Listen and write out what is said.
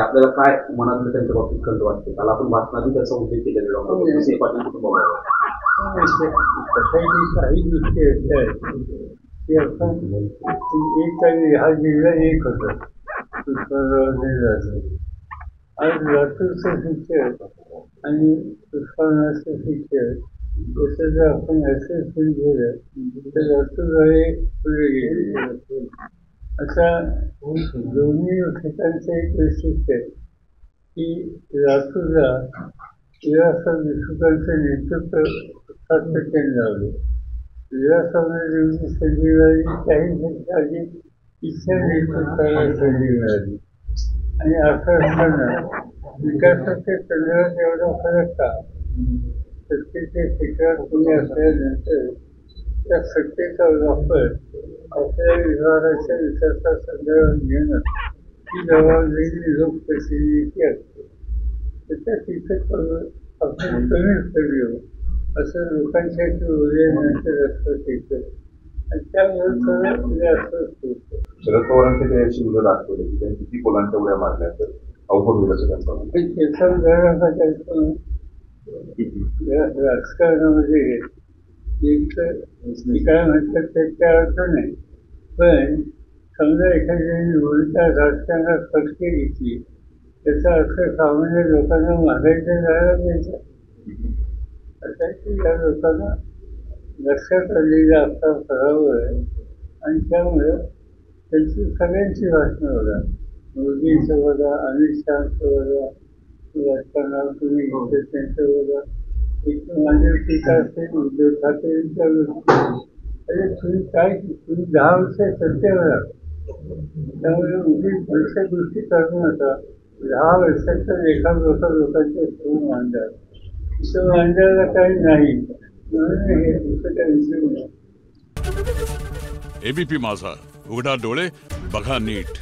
आपल्याला काय मनातलं त्यांच्या बाबतीत खंत वाटते? काल आपण भाषणातही त्याचा उल्लेख केलेला डॉक्टर वसई पाटील कुटुंबाबरोबर. काही गोष्टी आहेत की आपण एक काही हा जिल्हा एक होता आज लातूरचं शिक्षण आणि उस्मानाबादचं शिक्षण त्याचं जर आपण असेसमेंट केलं तर लातूरद्वारे पुढे गेले. असा दोन्ही ठिकाणचं एक वैशिष्ट्य आहे की लातूरला विलासराव देशमुखांचं नेतृत्व सातत्याने लावले. विलासरावांना जेवढी संधी मिळाली त्याहीपेक्षा अधिक इतर नेतृत्वाला संधी मिळाली. आणि असं असताना विकासाच्या संदर्भात एवढा फरक का? सत्तेच्या शिखरात कोणी असल्यानंतर त्या सत्तेचा वापर आपल्या विभागाच्या विकासासंदर्भात घेणं ही जबाबदारी लोकप्रतिनिधीची असते. त्याच्या तिथं आपण कमी पडलो असं लोकांसाठी उरल्यानंतर लक्षात येतं आणि त्यामुळे थोडं जास्त होतं. शरद पवारांच्या त्याशी उद्या दाखवले की त्यांनी किती कोलांच्या उड्या मारल्या तर अवघड होईल असं त्यांचं राजकारणामध्ये एक काय म्हणतात त्याच्या अर्थ नाही. पण समजा एखाद्याने भूमिका राजकारणात फटके घेतली त्याचा अर्थ सामान्य लोकांना मागायचं जायला मिळतं. असं की या लोकांना लक्षात आलेला आपला पराभव आहे आणि त्यामुळे त्यांची सगळ्यांची भाषणं बघा, मोदींचं बघा, अमित शहाचं बघा, राजकारणात तुम्ही घेतलं त्यांचं बघा, एक माझी टीका असेल उद्धव ठाकरेंच्या अरे तुम्ही काय तुम्ही 10 वर्ष सत्तेवर आहात त्यामुळे उगीच भविष्य गोष्टी करू नका. 10 वर्षाच्या एका लोकांच्या समोर मांडा इथं मांडायला काही नाही म्हणून हे दुसरं काही विषय नाही. एबीपी माझा, उघडा डोळे बघा नीट.